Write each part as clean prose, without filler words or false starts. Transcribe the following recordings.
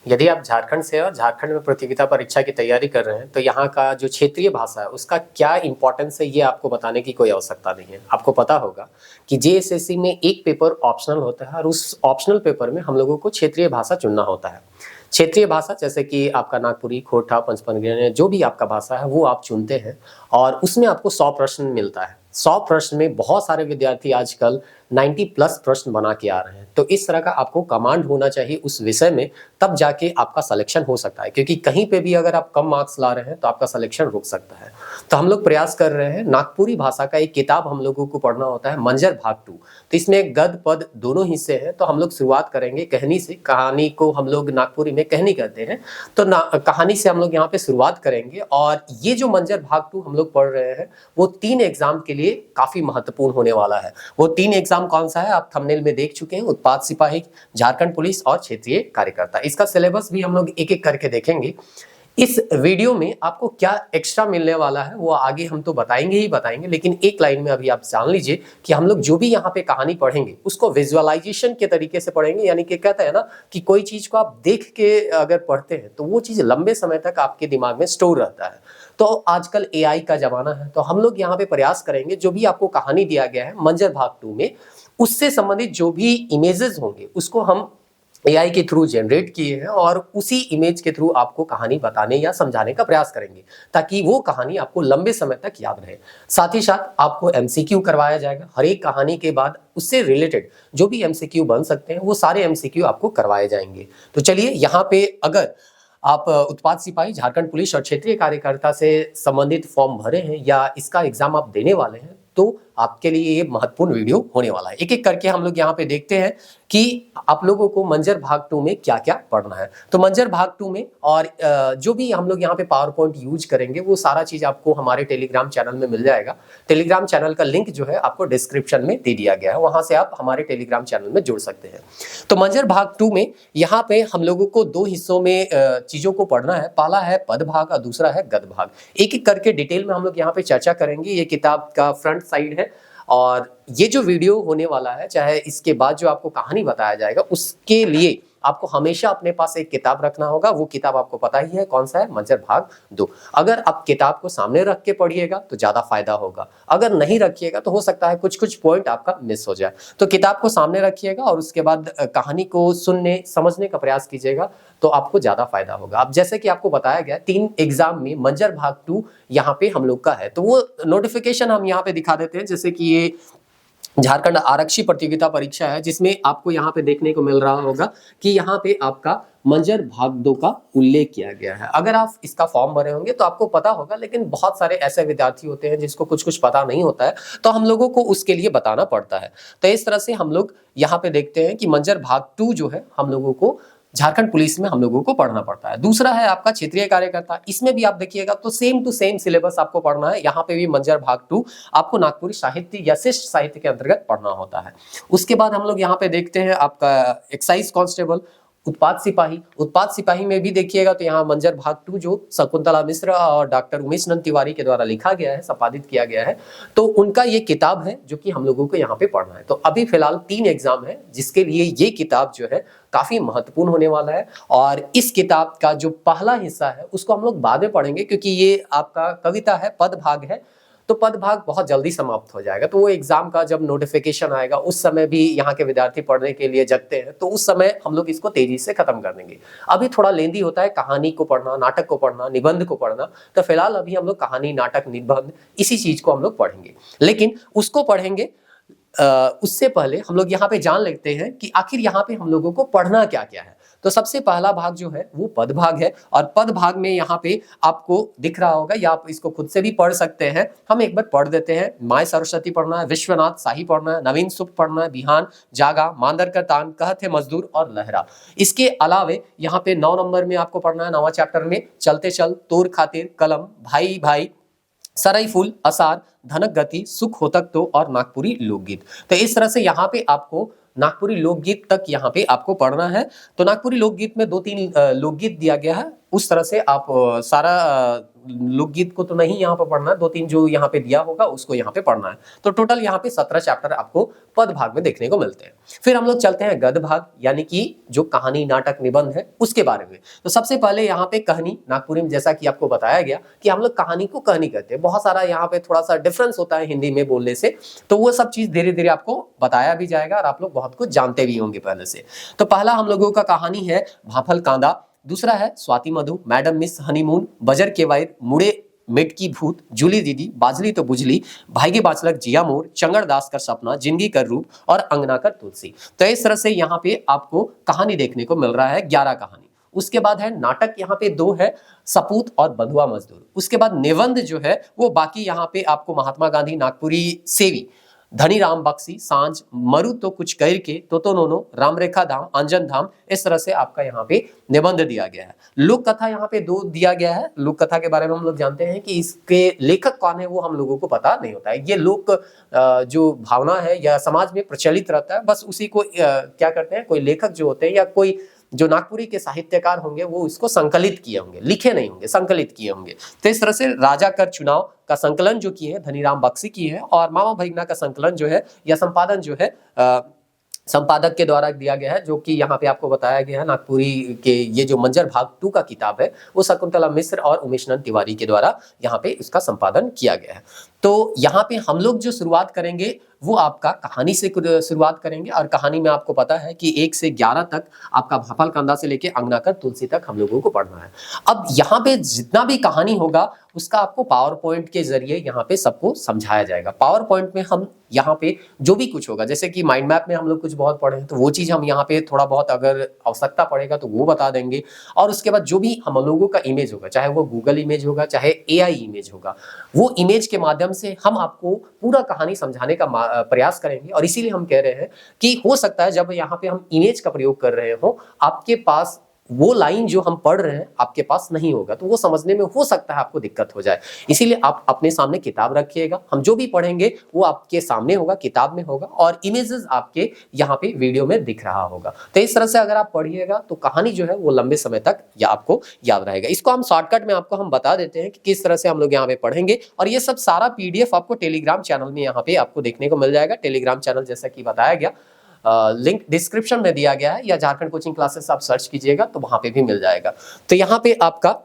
यदि आप झारखंड से और झारखंड में प्रतियोगिता परीक्षा की तैयारी कर रहे हैं तो यहाँ का जो क्षेत्रीय भाषा है उसका क्या इंपॉर्टेंस है ये आपको बताने की कोई आवश्यकता नहीं है। आपको पता होगा कि जेएसएससी में एक पेपर ऑप्शनल होता है और उस ऑप्शनल पेपर में हम लोगों को क्षेत्रीय भाषा चुनना होता है। क्षेत्रीय भाषा जैसे कि आपका नागपुरी, खोरठा, पंचपन, जो भी आपका भाषा है वो आप चुनते हैं और उसमें आपको 100 प्रश्न मिलता है। 100 प्रश्न में बहुत सारे विद्यार्थी आजकल 90 प्लस प्रश्न बना के आ रहे हैं, तो इस तरह का आपको कमांड होना चाहिए उस विषय में, तब जाके आपका सिलेक्शन हो सकता है। क्योंकि कहीं पे भी अगर आप कम मार्क्स ला रहे हैं तो आपका सिलेक्शन रुक सकता है। तो हम लोग प्रयास कर रहे हैं, नागपुरी भाषा का एक किताब हम लोगों को पढ़ना होता है, मंजर भाग 2। तो इसमें गद्य पद दोनों हिस्से हैं। तो हम लोग शुरुआत करेंगे कहानी से। कहानी को हम लोग नागपुरी में कहनी कहते हैं, तो कहानी से हम लोग यहाँ पे शुरुआत करेंगे। और ये जो मंजर भाग 2 हम लोग पढ़ रहे हैं वो 3 एग्जाम के लिए काफी महत्वपूर्ण होने वाला है। वो 3 एग्जाम कौन सा है आप थंबनेल में देख चुके हैं, उत्पाद सिपाही, झारखंड पुलिस और क्षेत्रीय कार्यकर्ता। इसका सिलेबस भी हम लोग एक एक करके देखेंगे। इस वीडियो में आपको क्या एक्स्ट्रा मिलने वाला है वो आगे हम तो बताएंगे ही बताएंगे, लेकिन एक लाइन में अभी आप जान लीजिए कि हम लोग जो भी यहाँ पे कहानी पढ़ेंगे उसको विजुअलाइजेशन के तरीके से पढ़ेंगे। यानी कि कहते हैं ना कि कोई चीज को आप देख के अगर पढ़ते हैं तो वो चीज लंबे समय तक आपके दिमाग में स्टोर रहता है। तो आजकल एआई का जमाना है, तो हम लोग यहाँ पे प्रयास करेंगे जो भी आपको कहानी दिया गया है मंजर भाग 2 में, उससे संबंधित जो भी इमेजेस होंगे उसको हम एआई के थ्रू जनरेट किए हैं और उसी इमेज के थ्रू आपको कहानी बताने या समझाने का प्रयास करेंगे ताकि वो कहानी आपको लंबे समय तक याद रहे। साथ ही साथ आपको एमसीक्यू करवाया जाएगा हर एक कहानी के बाद, उससे रिलेटेड जो भी एमसीक्यू बन सकते हैं वो सारे एमसीक्यू आपको करवाए जाएंगे। तो चलिए, यहाँ पे अगर आप उत्पाद सिपाही, झारखंड पुलिस और क्षेत्रीय कार्यकर्ता से संबंधित फॉर्म भरे हैं या इसका एग्जाम आप देने वाले हैं तो आपके लिए ये महत्वपूर्ण वीडियो होने वाला है। एक एक करके हम लोग यहाँ पे देखते हैं कि आप लोगों को मंजर भाग 2 में क्या क्या पढ़ना है। तो मंजर भाग 2 में और जो भी हम लोग यहाँ पे पावर पॉइंट यूज करेंगे वो सारा चीज आपको हमारे टेलीग्राम चैनल में मिल जाएगा। टेलीग्राम चैनल का लिंक जो है आपको डिस्क्रिप्शन में दे दिया गया है, वहां से आप हमारे टेलीग्राम चैनल में जुड़ सकते हैं। तो मंजर भाग 2 में यहाँ पे हम लोगों को 2 हिस्सों में चीजों को पढ़ना है। पहला है पद भाग और दूसरा है गद्य भाग। एक एक करके डिटेल में हम लोग यहाँ पे चर्चा करेंगे। ये किताब का फ्रंट साइड है और ये जो वीडियो होने वाला है, चाहे इसके बाद जो आपको कहानी बताया जाएगा, उसके लिए आपको हमेशा अपने पास एक किताब रखना होगा। वो किताब आपको पता ही है कौन सा है, मंजर भाग 2। अगर आप किताब को सामने रख के पढ़िएगा तो ज्यादा फायदा होगा, अगर नहीं रखिएगा तो हो सकता है कुछ कुछ पॉइंट आपका मिस हो जाए। तो किताब को सामने रखिएगा और उसके बाद कहानी को सुनने समझने का प्रयास कीजिएगा तो आपको ज्यादा फायदा होगा। अब जैसे कि आपको बताया गया 3 एग्जाम में मंजर भाग 2 यहाँ पे हम लोग का है, तो वो नोटिफिकेशन हम यहाँ पे दिखा देते हैं। जैसे कि ये झारखंड आरक्षी प्रतियोगिता परीक्षा है, जिसमें आपको यहाँ पे देखने को मिल रहा होगा कि यहाँ पे आपका मंजर भाग 2 का उल्लेख किया गया है। अगर आप इसका फॉर्म भरे होंगे तो आपको पता होगा, लेकिन बहुत सारे ऐसे विद्यार्थी होते हैं जिसको कुछ कुछ पता नहीं होता है, तो हम लोगों को उसके लिए बताना पड़ता है। तो इस तरह से हम लोग यहाँ पे देखते हैं कि मंजर भाग 2 जो है हम लोगों को झारखंड पुलिस में हम लोगों को पढ़ना पड़ता है। दूसरा है आपका क्षेत्रीय कार्यकर्ता। इसमें भी आप देखिएगा तो सेम टू सेम सिलेबस आपको पढ़ना है। यहाँ पे भी मंजर भाग 2 आपको नागपुरी साहित्य या शिष्ट साहित्य के अंतर्गत पढ़ना होता है। उसके बाद हम लोग यहाँ पे देखते हैं आपका एक्साइज कांस्टेबल, उत्पाद सिपाही। उत्पाद सिपाही में भी देखिएगा तो यहाँ मंजर भाग 2 जो शकुंतला मिश्र और डॉक्टर उमेश नंद तिवारी के द्वारा लिखा गया है, संपादित किया गया है, तो उनका ये किताब है जो कि हम लोगों को यहाँ पे पढ़ना है। तो अभी फिलहाल 3 एग्जाम है जिसके लिए ये किताब जो है काफी महत्वपूर्ण होने वाला है। और इस किताब का जो पहला हिस्सा है उसको हम लोग बाद में पढ़ेंगे, क्योंकि ये आपका कविता है, पद भाग है, तो पद भाग बहुत जल्दी समाप्त हो जाएगा। तो वो एग्जाम का जब नोटिफिकेशन आएगा उस समय भी यहाँ के विद्यार्थी पढ़ने के लिए जगते हैं, तो उस समय हम लोग इसको तेजी से खत्म कर देंगे। अभी थोड़ा लेंदी होता है कहानी को पढ़ना, नाटक को पढ़ना, निबंध को पढ़ना, तो फिलहाल अभी हम लोग कहानी, नाटक, निबंध इसी चीज को हम लोग पढ़ेंगे। लेकिन उसको पढ़ेंगे उससे पहले हम लोग यहाँ पे जान लेते हैं कि आखिर यहाँ पे हम लोगों को पढ़ना क्या क्या है। तो सबसे पहला भाग जो है वो पद भाग है और पद भाग में यहाँ पे आपको दिख रहा होगा या आप इसको खुद से भी पढ़ सकते हैं। हम एक बार पढ़ देते हैं। माय सरस्वती पढ़ना है, विश्वनाथ शाही पढ़ना है, नवीन सुख पढ़ना है, बिहान, जागा, मांदर का तान, कहते मजदूर और लहरा। इसके अलावे यहाँ पे 9 नंबर में आपको पढ़ना है, 9वां चैप्टर में चलते चल, तोर खातिर, कलम, भाई भाई, सरई फूल, असार, धनक गति, सुख होतक तो और नागपुरी लोकगीत। तो इस तरह से यहाँ पे आपको नागपुरी लोकगीत तक यहाँ पे आपको पढ़ना है। तो नागपुरी लोकगीत में 2-3 लोकगीत दिया गया है, उस तरह से आप सारा लोकगीत को तो नहीं यहाँ पर पढ़ना है, 2-3 जो यहाँ पे दिया होगा उसको यहाँ पे पढ़ना है। तो टोटल यहाँ पे 17 चैप्टर आपको पद भाग में देखने को मिलते हैं। फिर हम लोग चलते हैं गद्य भाग, यानी कि जो कहानी नाटक निबंध है उसके बारे में। तो सबसे पहले यहाँ पे कहनी, नागपुरी में जैसा कि आपको बताया गया कि हम लोग कहानी को कहनी कहते हैं। बहुत सारा यहाँ पे थोड़ा सा डिफरेंस होता है हिंदी में बोलने से, तो वो सब चीज धीरे धीरे आपको बताया भी जाएगा और आप लोग बहुत कुछ जानते भी होंगे पहले से। तो पहला हम लोगों का कहानी है भाफल कांदा, दूसरा है स्वाति मधु, मैडम मिस हनीमून, बजर के वाइर, मुड़े मेटकी भूत, जूली दीदी, बाजली तो बुझली, भाईगे बाचलक, जिया मोर, चंगड़ दास का सपना, जिंदगी कर रूप और अंगना कर तुलसी। तो इस तरह से यहाँ पे आपको कहानी देखने को मिल रहा है, 11 कहानी। उसके बाद है नाटक, यहाँ पे 2 है, सपूत और बंधुआ मजदूर। उसके बाद निबंध जो है वो बाकी यहाँ पे आपको महात्मा गांधी, नागपुरी सेवी, धनी राम बक्सी, सांझ, मरु तो कुछ कैर के, तो नोनो, रामरेखा धाम, अंजन धाम, इस तरह से आपका यहाँ पे निबंध दिया गया है। लोक कथा यहाँ पे 2 दिया गया है। लोक कथा के बारे में हम लोग जानते हैं कि इसके लेखक कौन है वो हम लोगों को पता नहीं होता है। ये लोक जो भावना है या समाज में प्रचलित रहता है, बस उसी को क्या करते हैं, कोई लेखक जो होते हैं या कोई जो नागपुरी के साहित्यकार होंगे वो इसको संकलित किए होंगे, लिखे नहीं होंगे, संकलित किए होंगे। तो इस तरह से राजा कर चुनाव का संकलन जो की है धनीराम बक्सी की है, और मामा भैगना का संकलन जो है या संपादन जो है संपादक के द्वारा दिया गया है, जो कि यहाँ पे आपको बताया गया है नागपुरी के ये जो मंजर भाग 2 का किताब है वो शकुंतला मिश्र और उमेशनंद तिवारी के द्वारा यहाँ पे इसका संपादन किया गया है। तो यहाँ पे हम लोग जो शुरुआत करेंगे वो आपका कहानी से शुरुआत करेंगे, और कहानी में आपको पता है कि 1 से 11 तक आपका भाफल कांदा से लेके अंगना कर तुलसी तक हम लोगों को पढ़ना है। अब यहाँ पे जितना भी कहानी होगा उसका आपको पावर पॉइंट के जरिए यहाँ पे सबको समझाया जाएगा। पावर पॉइंट में हम यहाँ पे जो भी कुछ होगा, जैसे कि माइंड मैप में हम लोग कुछ बहुत पढ़े हैं तो वो चीज हम यहाँ पे थोड़ा बहुत अगर आवश्यकता पड़ेगा तो वो बता देंगे। और उसके बाद जो भी हम लोगों का इमेज होगा, चाहे वो गूगल इमेज होगा चाहे AI इमेज होगा, वो इमेज के माध्यम से हम आपको पूरा कहानी समझाने का प्रयास करेंगे। और इसीलिए हम कह रहे हैं कि हो सकता है जब यहाँ पे हम इमेज का प्रयोग कर रहे हो आपके पास वो लाइन जो हम पढ़ रहे हैं आपके पास नहीं होगा, तो वो समझने में हो सकता है आपको दिक्कत हो जाए। इसीलिए आप अपने सामने किताब रखिएगा, हम जो भी पढ़ेंगे वो आपके सामने होगा, किताब में होगा, और इमेजेस आपके यहाँ पे वीडियो में दिख रहा होगा। तो इस तरह से अगर आप पढ़िएगा तो कहानी जो है वो लंबे समय तक या आपको याद रहेगा। इसको हम शॉर्टकट में आपको हम बता देते हैं कि किस तरह से हम लोग यहाँ पे पढ़ेंगे, और ये सब सारा PDF आपको टेलीग्राम चैनल में यहाँ पे आपको देखने को मिल जाएगा। टेलीग्राम चैनल जैसा कि बताया गया लिंक डिस्क्रिप्शन में दिया गया है, या झारखंड कोचिंग क्लासेस आप सर्च कीजिएगा तो वहां पे भी मिल जाएगा। तो यहाँ पे आपका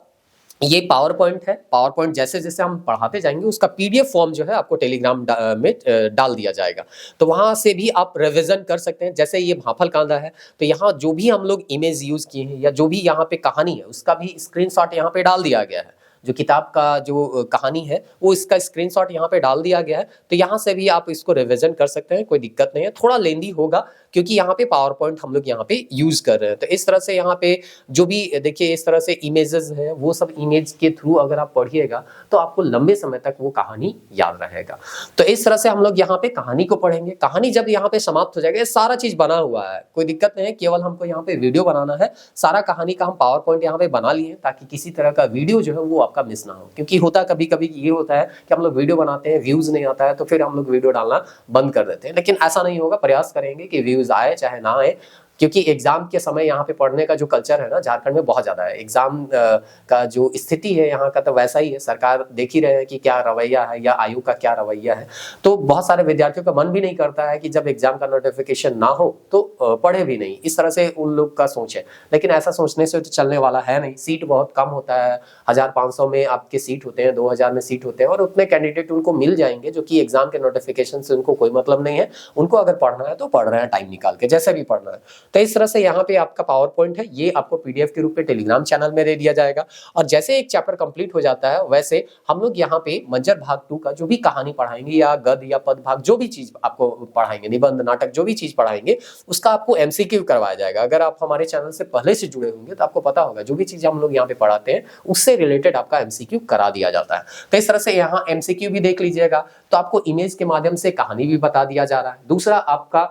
ये पावर पॉइंट है। पावर पॉइंट जैसे जैसे हम पढ़ाते जाएंगे उसका PDF फॉर्म जो है आपको टेलीग्राम में डाल दिया जाएगा, तो वहां से भी आप रिवीजन कर सकते हैं। जैसे ये भाफल कांदा है तो यहाँ जो भी हम लोग इमेज यूज किए हैं या जो भी यहाँ पे कहानी है उसका भी स्क्रीनशॉट यहाँ पे डाल दिया गया है। जो किताब का जो कहानी है वो इसका स्क्रीनशॉट यहाँ पे डाल दिया गया है, तो यहाँ से भी आप इसको रिवीजन कर सकते हैं, कोई दिक्कत नहीं है। थोड़ा लेंदी होगा क्योंकि यहाँ पे पावर पॉइंट हम लोग यहाँ पे यूज कर रहे हैं। तो इस तरह से यहाँ पे जो भी देखिए इस तरह से इमेजेस हैं वो सब इमेज के थ्रू अगर आप पढ़िएगा तो आपको लंबे समय तक वो कहानी याद रहेगा। तो इस तरह से हम लोग यहाँ पे कहानी को पढ़ेंगे। कहानी जब यहाँ पे समाप्त हो जाएगा, ये सारा चीज बना हुआ है, कोई दिक्कत नहीं है, केवल हमको यहाँ पे वीडियो बनाना है। सारा कहानी का हम पावर पॉइंट यहाँ पे बना लिए ताकि किसी तरह का वीडियो जो है वो आपका मिस ना हो। क्योंकि होता कभी कभी ये होता है कि हम लोग वीडियो बनाते हैं, व्यूज नहीं आता है तो फिर हम लोग वीडियो डालना बंद कर देते हैं, लेकिन ऐसा नहीं होगा। प्रयास करेंगे कि व्यूज आए चाहे ना आए, क्योंकि एग्जाम के समय यहाँ पे पढ़ने का जो कल्चर है ना झारखंड में बहुत ज्यादा है। एग्जाम का जो स्थिति है यहाँ का तो वैसा ही है, सरकार देख ही रहे हैं कि क्या रवैया है या आयोग का क्या रवैया है। तो बहुत सारे विद्यार्थियों का मन भी नहीं करता है कि जब एग्जाम का नोटिफिकेशन ना हो तो पढ़े भी नहीं, इस तरह से उन लोग का सोच है। लेकिन ऐसा सोचने से तो चलने वाला है नहीं। सीट बहुत कम होता है, 1500 में आपके सीट होते हैं, 2000 में सीट होते हैं, और उतने कैंडिडेट उनको मिल जाएंगे जो कि एग्जाम के नोटिफिकेशन से उनको कोई मतलब नहीं है। उनको अगर पढ़ना है तो पढ़ रहे हैं टाइम निकाल के, जैसे भी पढ़ना है। तो इस तरह से यहाँ पे आपका पावर पॉइंट है, ये आपको PDF के रूप में टेलीग्राम चैनल में दे दिया जाएगा। और जैसे एक चैप्टर कंप्लीट हो जाता है वैसे हम लोग यहाँ पे मंजर भाग 2 का जो भी कहानी पढ़ाएंगे या गद्य या पद भाग जो भी चीज आपको पढ़ाएंगे, निबंध नाटक जो भी चीज पढ़ाएंगे उसका आपको MCQ करवाया जाएगा। अगर आप हमारे चैनल से पहले से जुड़े होंगे तो आपको पता होगा जो भी चीज हम लोग यहाँ पे पढ़ाते हैं उससे रिलेटेड आपका MCQ करा दिया जाता है। तो इस तरह से यहाँ MCQ भी देख लीजिएगा, तो आपको इमेज के माध्यम से कहानी भी बता दिया जा रहा है। दूसरा, आपका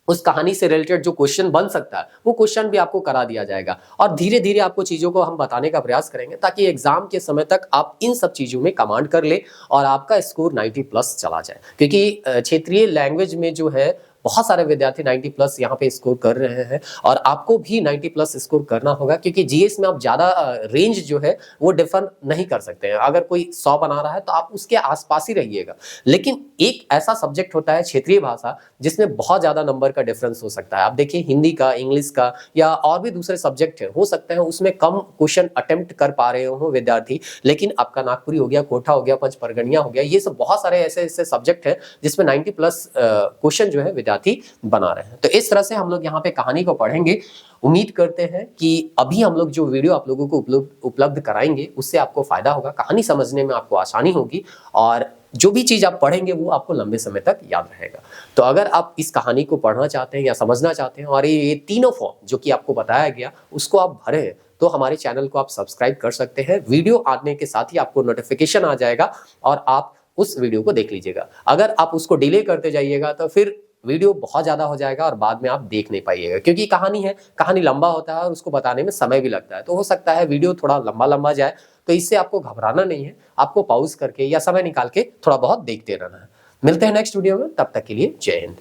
उस कहानी से रिलेटेड जो क्वेश्चन बन सकता है वो क्वेश्चन भी आपको करा दिया जाएगा। और धीरे धीरे आपको चीजों को हम बताने का प्रयास करेंगे ताकि एग्जाम के समय तक आप इन सब चीजों में कमांड कर ले और आपका स्कोर 90+ चला जाए। क्योंकि क्षेत्रीय लैंग्वेज में जो है बहुत सारे विद्यार्थी 90 प्लस यहाँ पे स्कोर कर रहे हैं और आपको भी 90 प्लस स्कोर करना होगा, क्योंकि जीएस में आप ज़्यादा रेंज जो है वो डिफर नहीं कर सकते हैं। अगर कोई 100 बना रहा है तो आप उसके आसपास ही रहिएगा। लेकिन एक ऐसा सब्जेक्ट होता है क्षेत्रीय भाषा जिसमें बहुत ज़्यादा नंबर का डिफरेंस हो सकता है। आप देखिए हिंदी का, इंग्लिश का या और भी दूसरे सब्जेक्ट हो सकते हैं उसमें कम क्वेश्चन अटेम्प्ट कर पा रहे हो विद्यार्थी, लेकिन आपका नागपुरी हो गया, कोटा हो गया, पंच परगनिया हो गया, ये सब बहुत सारे ऐसे ऐसे सब्जेक्ट है जिसमें 90 प्लस क्वेश्चन जो है विद्यार्थी बना रहे हैं। तो इस तरह से हम लोग यहाँ पे कहानी को पढ़ेंगे। उम्मीद करते हैं कि अभी हम लोग जो वीडियो आप लोगों को उपलब्ध कराएंगे उससे आपको फायदा होगा, कहानी समझने में आपको आसानी होगी और जो भी चीज आप पढ़ेंगे वो आपको लंबे समय तक याद रहेगा। तो अगर आप इस कहानी को पढ़ना चाहते हैं या समझना चाहते हैं और ये तीनों फॉर्म जो कि आपको बताया गया उसको आप भरें, तो हमारे चैनल को आप सब्सक्राइब कर सकते हैं। वीडियो आने के साथ ही आपको नोटिफिकेशन आ जाएगा और आप उस वीडियो को देख लीजिएगा। अगर आप उसको डिले करते जाइएगा तो फिर वीडियो बहुत ज्यादा हो जाएगा और बाद में आप देख नहीं पाइएगा, क्योंकि कहानी है, कहानी लंबा होता है और उसको बताने में समय भी लगता है। तो हो सकता है वीडियो थोड़ा लंबा लंबा जाए, तो इससे आपको घबराना नहीं है, आपको पॉज करके या समय निकाल के थोड़ा बहुत देखते रहना है। मिलते हैं नेक्स्ट वीडियो में, तब तक के लिए जय हिंद।